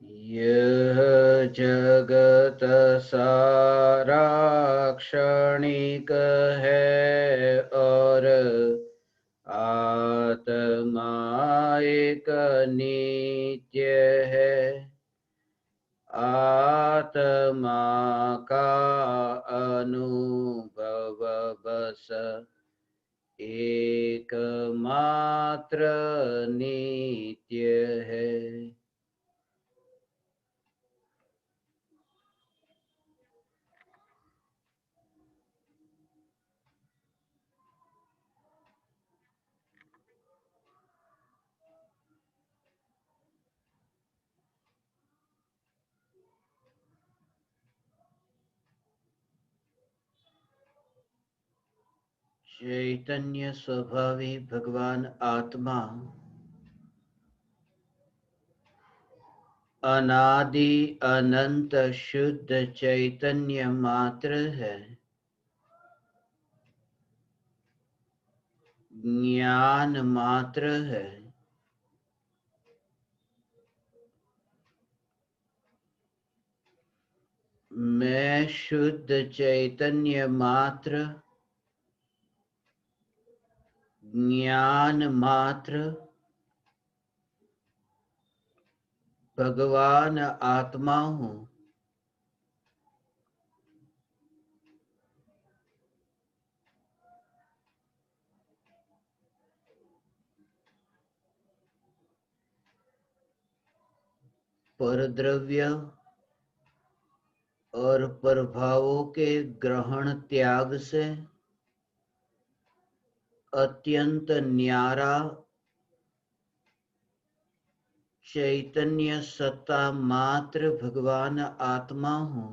यह जगत सारा क्षणिक है और आत्मा एक नित्य है। आत्मा का अनुभव बस एकमात्र नित्य है। चैतन्य स्वभावी भगवान आत्मा अनादि अनंत शुद्ध चैतन्य मात्र है। ज्ञान मात्र है। मैं शुद्ध चैतन्य मात्र, ज्ञान मात्र, भगवान आत्मा हूँ। परद्रव्य और प्रभावों के ग्रहण त्याग से अत्यंत न्यारा चैतन्य सत्ता मात्र भगवान आत्मा हूँ।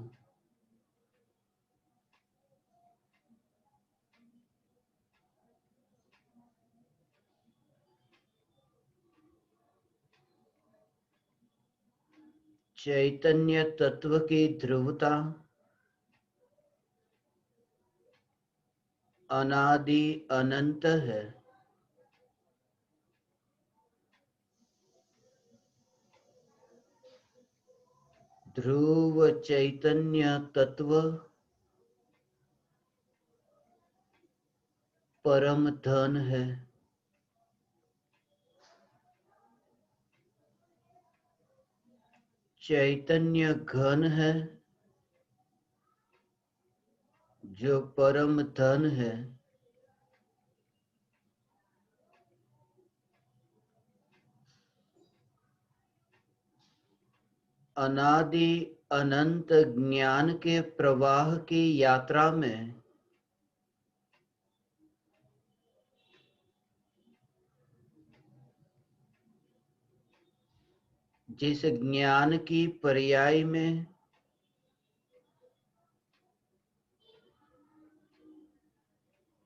चैतन्य तत्व की ध्रुवता अनादि अनंत है। ध्रुव चैतन्य तत्व परम धन है। चैतन्य घन है जो परम धन है। अनादि अनंत ज्ञान के प्रवाह की यात्रा में जिस ज्ञान की पर्याय में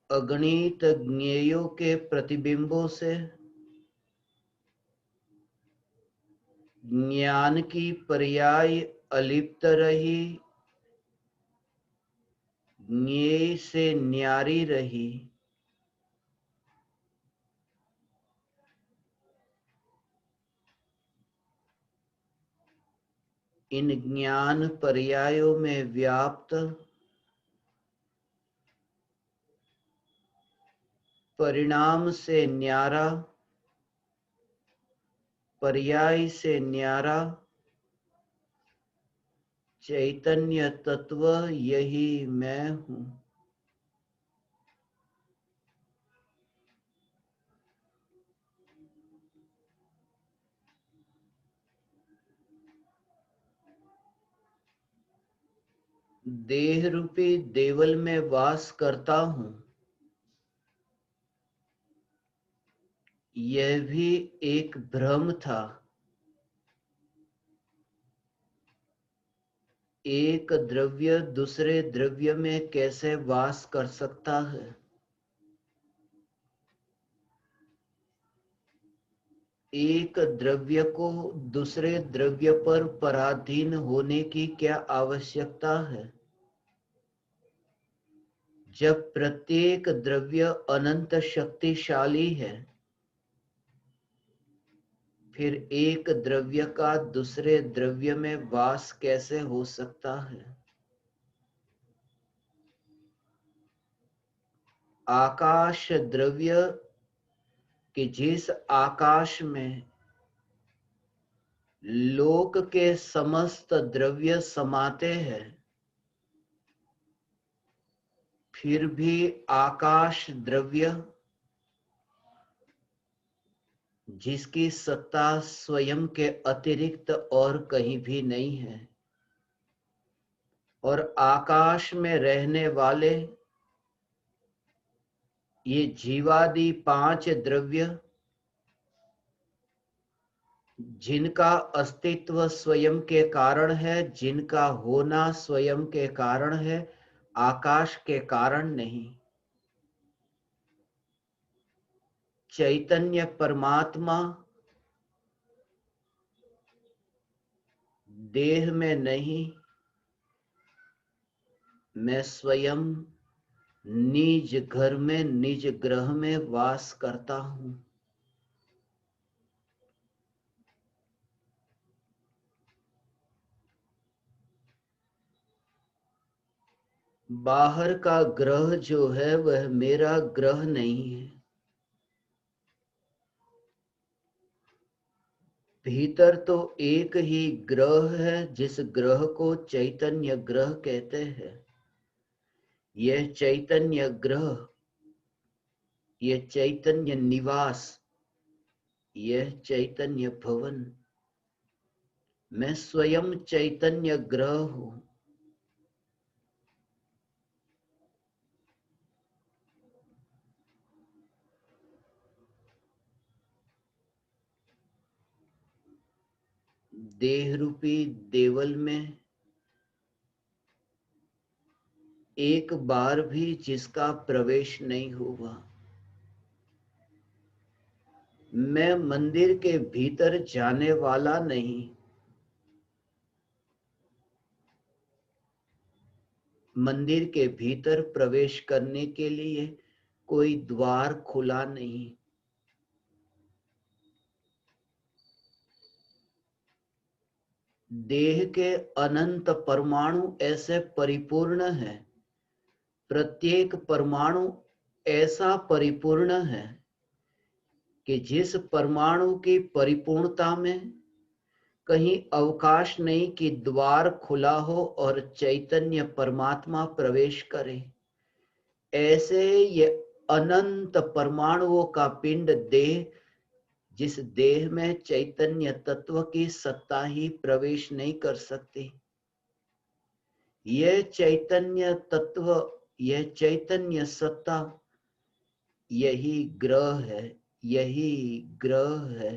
अगणित ज्ञेयों के प्रतिबिंबों से ज्ञान की पर्याय अलिप्त रही, ज्ञेय से न्यारी रही, इन ज्ञान पर्यायों में व्याप्त परिणाम से न्यारा, पर्याय से न्यारा चैतन्य तत्व यही मैं हूँ। देह रूपी देवल में वास करता हूँ, यह भी एक भ्रम था। एक द्रव्य दूसरे द्रव्य में कैसे वास कर सकता है? एक द्रव्य को दूसरे द्रव्य पर पराधीन होने की क्या आवश्यकता है, जब प्रत्येक द्रव्य अनंत शक्तिशाली है? फिर एक द्रव्य का दूसरे द्रव्य में वास कैसे हो सकता है? आकाश द्रव्य कि जिस आकाश में लोक के समस्त द्रव्य समाते हैं, फिर भी आकाश द्रव्य जिसकी सत्ता स्वयं के अतिरिक्त और कहीं भी नहीं है, और आकाश में रहने वाले ये जीवादि 5 द्रव्य जिनका अस्तित्व स्वयं के कारण है, जिनका होना स्वयं के कारण है, आकाश के कारण नहीं। चैतन्य परमात्मा देह में नहीं, मैं स्वयं निज घर में निज ग्रह में वास करता हूं। बाहर का ग्रह जो है वह मेरा ग्रह नहीं है। भीतर तो एक ही ग्रह है जिस ग्रह को चैतन्य ग्रह कहते हैं। यह चैतन्य ग्रह, यह चैतन्य निवास, यह चैतन्य भवन, मैं स्वयं चैतन्य ग्रह हूं। देह रूपी देवल में एक बार भी जिसका प्रवेश नहीं हुआ। मैं मंदिर के भीतर जाने वाला नहीं, मंदिर के भीतर प्रवेश करने के लिए कोई द्वार खुला नहीं। देह के अनंत परमाणु ऐसे परिपूर्ण है, प्रत्येक परमाणु ऐसा परिपूर्ण है कि जिस परमाणु की परिपूर्णता में कहीं अवकाश नहीं कि द्वार खुला हो और चैतन्य परमात्मा प्रवेश करे। ऐसे ये अनंत परमाणुओं का पिंड देह, जिस देह में चैतन्य तत्व की सत्ता ही प्रवेश नहीं कर सकती। यह चैतन्य तत्व, यह चैतन्य सत्ता, यही ग्रह है, यही ग्रह है,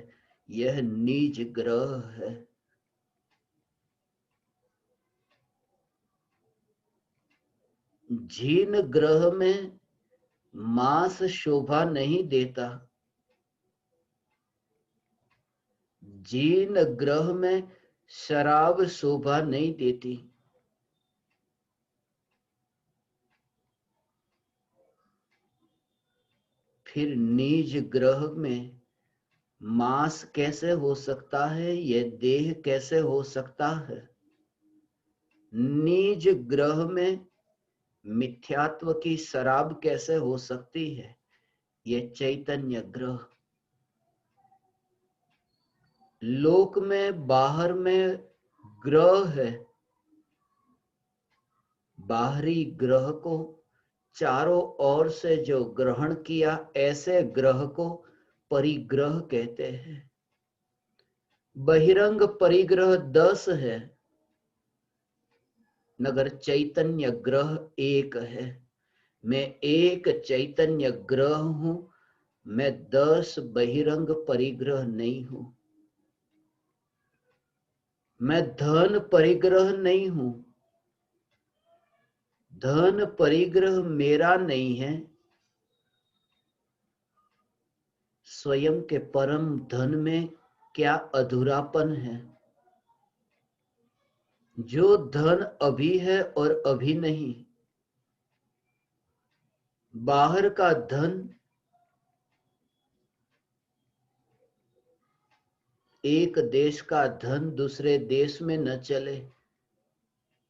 यह निज ग्रह है। जिन ग्रह में मांस शोभा नहीं देता, जिन ग्रह में शराब शोभा नहीं देती, फिर निज ग्रह में मांस कैसे हो सकता है? यह देह कैसे हो सकता है? निज ग्रह में मिथ्यात्व की शराब कैसे हो सकती है? यह चैतन्य ग्रह। लोक में बाहर में ग्रह है, बाहरी ग्रह को चारों ओर से जो ग्रहण किया, ऐसे ग्रह को परिग्रह कहते हैं। बहिरंग परिग्रह 10 है, मगर चैतन्य ग्रह एक है। मैं एक चैतन्य ग्रह हूं, मैं 10 बहिरंग परिग्रह नहीं हूं। मैं धन परिग्रह नहीं हूं, धन परिग्रह मेरा नहीं है। स्वयं के परम धन में क्या अधूरापन है? जो धन अभी है और अभी नहीं। बाहर का धन एक देश का धन दूसरे देश में न चले,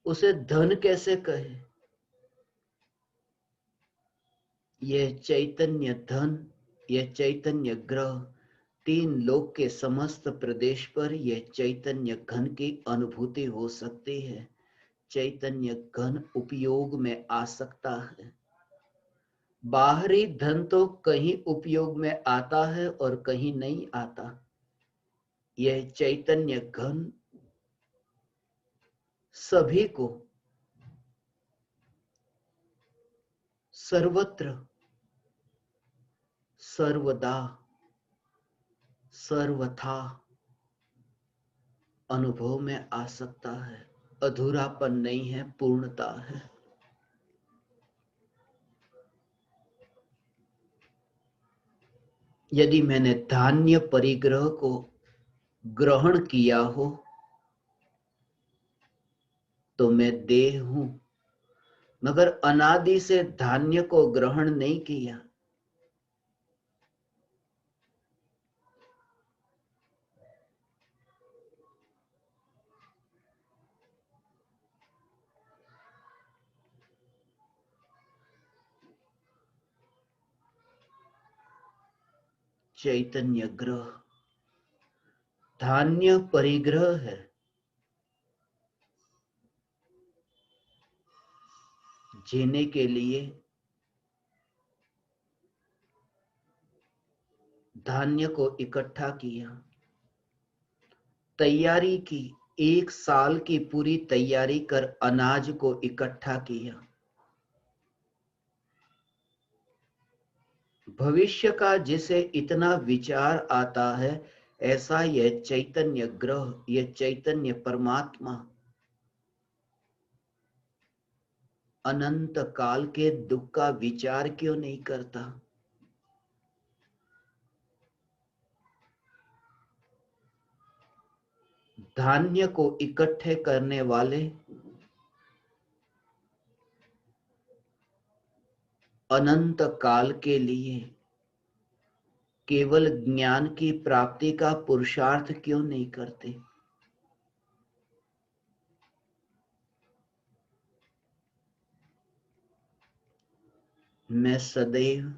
उसे धन कैसे कहे? यह चैतन्य धन, यह चैतन्य ग्रह, तीन लोक के समस्त प्रदेश पर यह चैतन्य घन की अनुभूति हो सकती है। चैतन्य घन उपयोग में आ सकता है। बाहरी धन तो कहीं उपयोग में आता है और कहीं नहीं आता। यह चैतन्य घन सभी को सर्वत्र सर्वदा सर्वथा अनुभव में आ सकता है। अधूरापन नहीं है, पूर्णता है। यदि मैंने धान्य परिग्रह को ग्रहण किया हो तो मैं देह हूं, मगर अनादि से धान्य को ग्रहण नहीं किया। चैतन्य ग्रह धान्य परिग्रह है। जीने के लिए धान्य को इकट्ठा किया, तैयारी की, एक साल की पूरी तैयारी कर अनाज को इकट्ठा किया। भविष्य का जिसे इतना विचार आता है, ऐसा यह चैतन्य ग्रह, यह चैतन्य परमात्मा अनंत काल के दुख का विचार क्यों नहीं करता? धान्य को इकट्ठे करने वाले अनंत काल के लिए केवल ज्ञान की प्राप्ति का पुरुषार्थ क्यों नहीं करते? मैं सदैव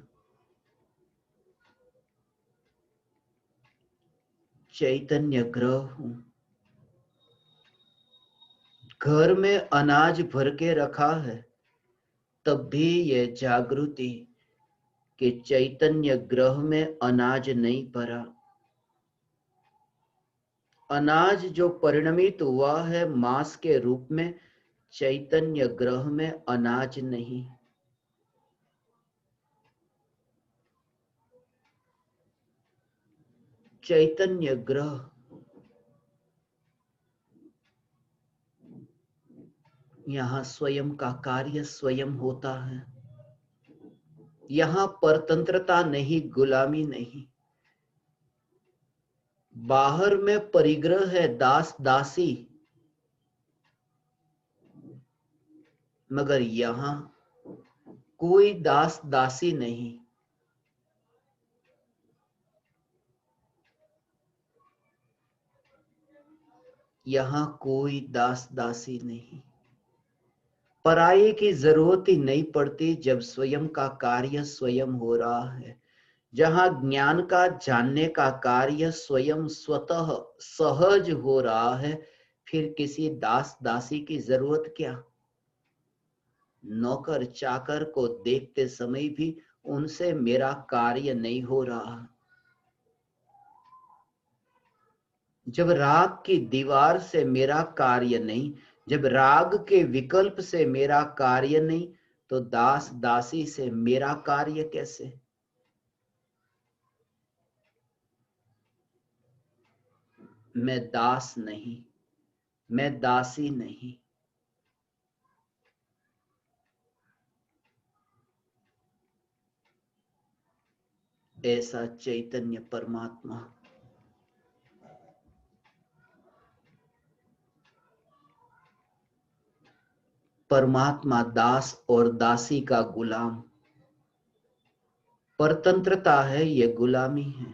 चैतन्य ग्रह हूं। घर में अनाज भर के रखा है, तब भी यह जागृति कि चैतन्य ग्रह में अनाज नहीं भरा। अनाज जो परिणमित हुआ है मांस के रूप में, चैतन्य ग्रह में अनाज नहीं। चैतन्य ग्रह यहाँ स्वयं का कार्य स्वयं होता है। यहाँ परतंत्रता नहीं, गुलामी नहीं। बाहर में परिग्रह है, दास दासी, मगर यहाँ कोई दास दासी नहीं। यहाँ कोई दास दासी नहीं। पराये की जरूरत ही नहीं पड़ती जब स्वयं का कार्य स्वयं हो रहा है। जहां ज्ञान का जानने का कार्य स्वयं स्वतः सहज हो रहा है, फिर किसी दास दासी की जरूरत क्या? नौकर चाकर को देखते समय भी उनसे मेरा कार्य नहीं हो रहा। जब राग की दीवार से मेरा कार्य नहीं, जब राग के विकल्प से मेरा कार्य नहीं, तो दास दासी से मेरा कार्य कैसे? मैं दास नहीं, मैं दासी नहीं। ऐसा चैतन्य परमात्मा परमात्मा दास और दासी का गुलाम। परतंत्रता है, ये गुलामी है।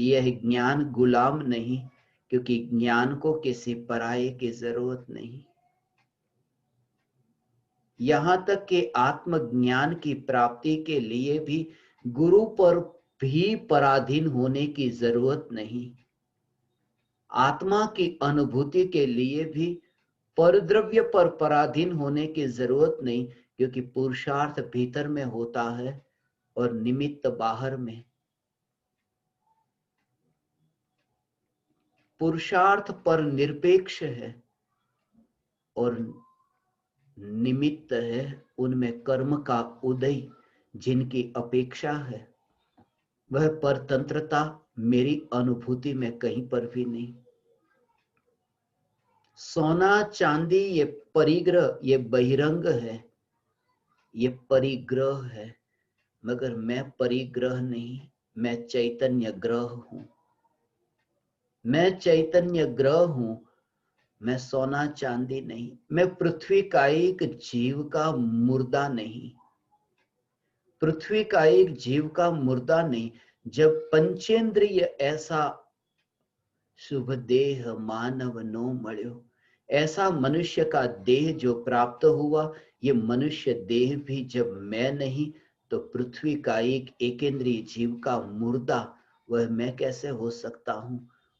यह ज्ञान गुलाम नहीं, क्योंकि ज्ञान को किसी पराये की जरूरत नहीं। यहां तक कि आत्मज्ञान की प्राप्ति के लिए भी गुरु पर भी पराधीन होने की जरूरत नहीं। आत्मा की अनुभूति के लिए भी परद्रव्य पर पराधीन होने की जरूरत नहीं, क्योंकि पुरुषार्थ भीतर में होता है और निमित्त बाहर में। पुरुषार्थ पर निरपेक्ष है और निमित्त है उनमें कर्म का उदय जिनकी अपेक्षा है। वह परतंत्रता मेरी अनुभूति में कहीं पर भी नहीं। सोना चांदी ये परिग्रह, ये बहिरंग है, ये परिग्रह है, मगर मैं परिग्रह नहीं, मैं चैतन्य ग्रह हूं। मैं चैतन्य ग्रह हूं, मैं सोना चांदी नहीं। मैं पृथ्वी का एक जीव का मुर्दा नहीं, पृथ्वी का एक जीव का मुर्दा नहीं। जब पंचेंद्रिय ऐसा शुभ देह मानव नो मळ्यो, ऐसा मनुष्य का देह जो प्राप्त हुआ, ये मनुष्य देह भी जब मैं नहीं तो पृथ्वी का एक एकेंद्रीय जीव का मुर्दा, वह मैं कैसे हो सकता हूं?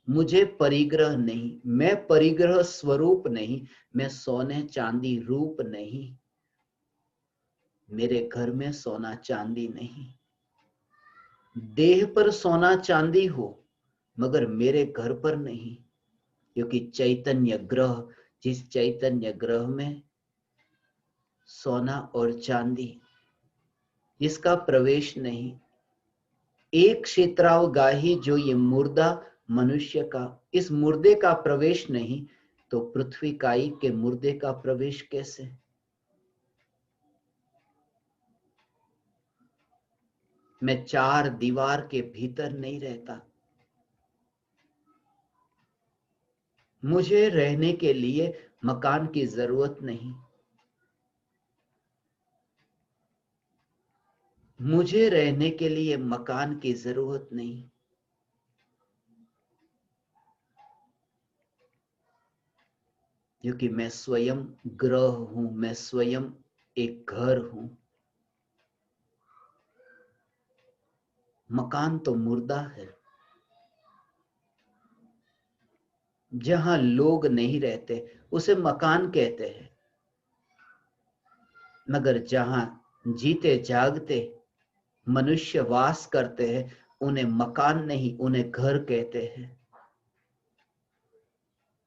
मुझे परिग्रह नहीं, मैं परिग्रह स्वरूप नहीं, मैं सोने चांदी रूप नहीं। मेरे घर में सोना चांदी नहीं। देह पर सोना चांदी हो मगर मेरे घर पर नहीं, क्योंकि चैतन्य ग्रह, जिस चैतन्य ग्रह में सोना और चांदी इसका प्रवेश नहीं। एक क्षेत्रावगाही जो ये मुर्दा मनुष्य का, इस मुर्दे का प्रवेश नहीं तो पृथ्वी काई के मुर्दे का प्रवेश कैसे? मैं चार दीवार के भीतर नहीं रहता। मुझे रहने के लिए मकान की जरूरत नहीं। मुझे रहने के लिए मकान की जरूरत नहीं। क्योंकि मैं स्वयं ग्रह हूं, मैं स्वयं एक घर हूं। मकान तो मुर्दा है, जहां लोग नहीं रहते उसे मकान कहते हैं, मगर जहां जीते जागते मनुष्य वास करते हैं उन्हें मकान नहीं, उन्हें घर कहते हैं।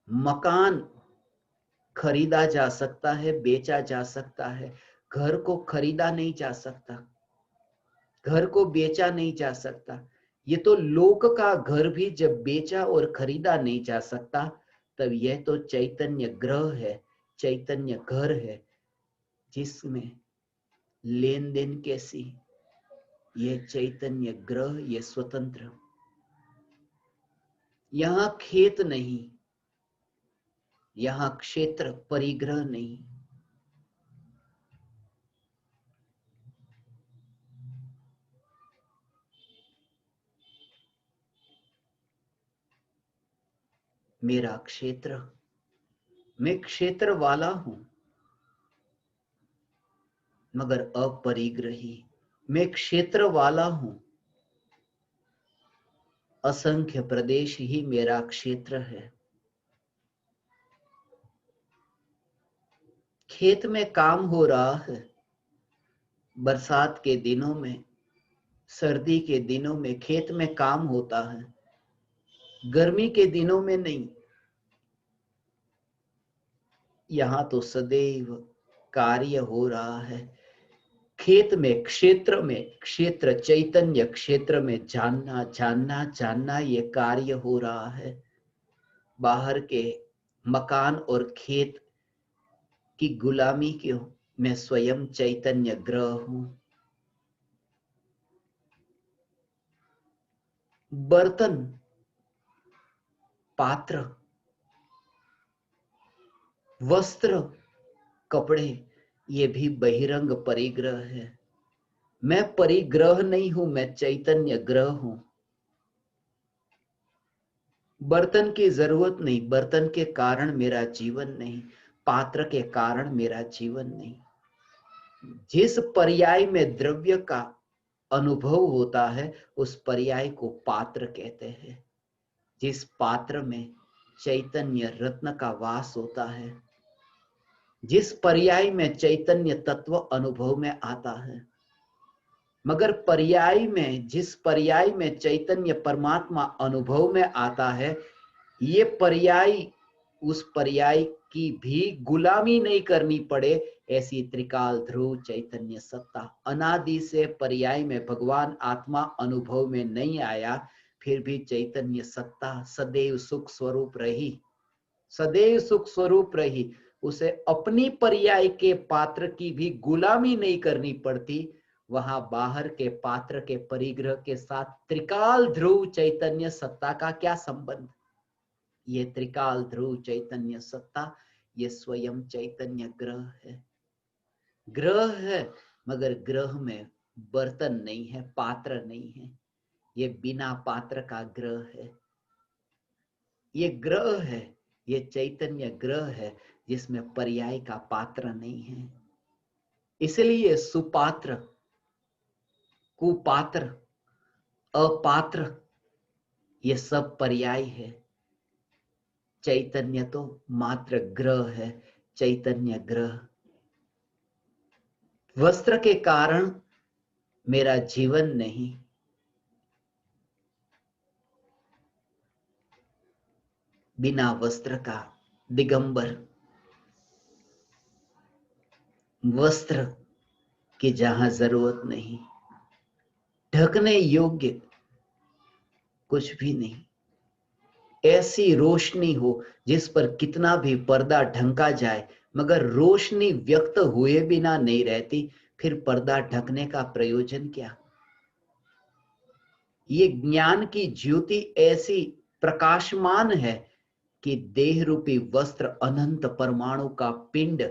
मकान खरीदा जा सकता है, बेचा जा सकता है, घर को खरीदा नहीं जा सकता, घर को बेचा नहीं जा सकता। ये तो लोक का घर भी जब बेचा और खरीदा नहीं जा सकता, तब यह तो चैतन्य ग्रह है, चैतन्य घर है, जिसमें लेन देन कैसी? ये चैतन्य ग्रह, ये स्वतंत्र। यहां खेत नहीं, यहां क्षेत्र परिग्रह नहीं। मेरा क्षेत्र, मैं क्षेत्र वाला हूं मगर अपरिग्रही। मैं क्षेत्र वाला हूं, असंख्य प्रदेश ही मेरा क्षेत्र है। खेत में काम हो रहा है, बरसात के दिनों में, सर्दी के दिनों में खेत में काम होता है, गर्मी के दिनों में नहीं। यहां तो सदैव कार्य हो रहा है। खेत में, क्षेत्र में, क्षेत्र चैतन्य क्षेत्र में जानना जानना जानना ये कार्य हो रहा है। बाहर के मकान और खेत की गुलामी क्यों? मैं स्वयं चैतन्य ग्रह हूं। बर्तन, पात्र, वस्त्र, कपड़े, ये भी बहिरंग परिग्रह है। मैं परिग्रह नहीं हूं, मैं चैतन्य ग्रह हूं। बर्तन की जरूरत नहीं, बर्तन के कारण मेरा जीवन नहीं, पात्र के कारण मेरा जीवन नहीं। जिस पर्याय में द्रव्य का अनुभव होता है उस पर्याय को पात्र कहते हैं। जिस पात्र में चैतन्य रत्न का वास होता है, जिस पर्याय में चैतन्य तत्व अनुभव में आता है, मगर पर्याय में, जिस पर्याय में चैतन्य परमात्मा अनुभव में आता है, ये पर्याय उस पर्याय की भी गुलामी नहीं करनी पड़े, ऐसी त्रिकाल ध्रुव चैतन्य सत्ता। अनादि से पर्याय में भगवान आत्मा अनुभव में नहीं आया, फिर भी चैतन्य सत्ता सदैव सुख स्वरूप रही, सदैव सुख स्वरूप रही। उसे अपनी पर्याय के पात्र की भी गुलामी नहीं करनी पड़ती। वहां बाहर के पात्र के परिग्रह के साथ त्रिकाल ध्रुव चैतन्य सत्ता का क्या संबंध? ये त्रिकाल ध्रुव चैतन्य सत्ता, ये स्वयं चैतन्य ग्रह है। ग्रह है, मगर ग्रह में बर्तन नहीं है, पात्र नहीं है। ये बिना पात्र का ग्रह है। ये ग्रह है, ये चैतन्य ग्रह है जिसमें पर्याय का पात्र नहीं है। इसलिए सुपात्र, कुपात्र, अपात्र, ये सब पर्याय है। चैतन्य तो मात्र ग्रह है, चैतन्य ग्रह। वस्त्र के कारण मेरा जीवन नहीं, बिना वस्त्र का दिगंबर, वस्त्र की जहां जरूरत नहीं, ढकने योग्य कुछ भी नहीं। ऐसी रोशनी हो जिस पर कितना भी पर्दा ढंका जाए, मगर रोशनी व्यक्त हुए बिना नहीं रहती, फिर पर्दा ढकने का प्रयोजन क्या? ये ज्ञान की ज्योति ऐसी प्रकाशमान है कि देह रूपी वस्त्र अनंत परमाणु का पिंड,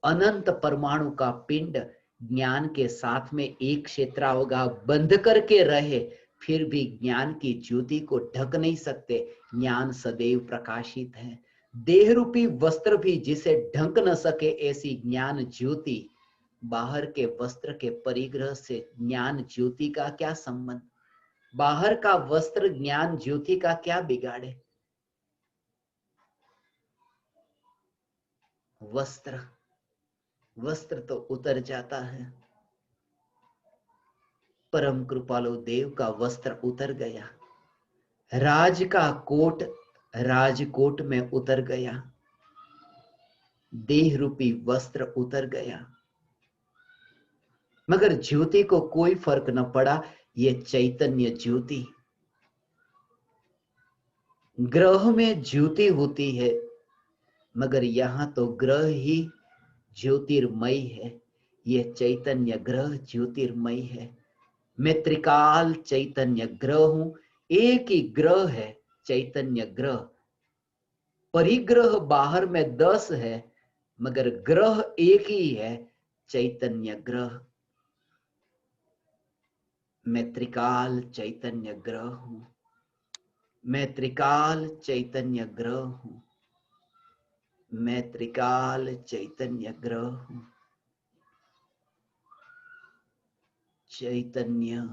अनंत परमाणु का पिंड ज्ञान के साथ में एक क्षेत्रावगा बंध करके रहे, फिर भी ज्ञान की ज्योति को ढक नहीं सकते। ज्ञान सदैव प्रकाशित है। देह रूपी वस्त्र भी जिसे ढक न सके, ऐसी ज्ञान ज्योति, बाहर के वस्त्र के परिग्रह से ज्ञान ज्योति का क्या संबंध? बाहर का वस्त्र ज्ञान ज्योति का क्या बिगाड़े? वस्त्र, वस्त्र तो उतर जाता है। परम कृपालु देव का वस्त्र उतर गया, राज का कोट राजकोट में उतर गया, देह रूपी वस्त्र उतर गया, मगर ज्योति को कोई फर्क न पड़ा। ये चैतन्य ज्योति, ग्रह में ज्योति होती है, मगर यहां तो ग्रह ही ज्योतिर्मय है। ये चैतन्य ग्रह ज्योतिर्मय है। मैं त्रिकाल चैतन्य ग्रह हूं। एक ही ग्रह है चैतन्य ग्रह। परिग्रह बाहर में 10 है, मगर ग्रह एक ही है, चैतन्य ग्रह। मैं त्रिकाल चैतन्य ग्रह हूं। मैं त्रिकाल चैतन्य ग्रह हूं। मैं त्रिकाल चैतन्य ग्रह हूं। चैतन्य,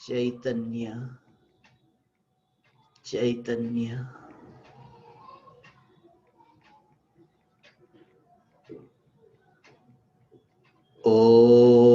चैतन्य, चैतन्य। ओ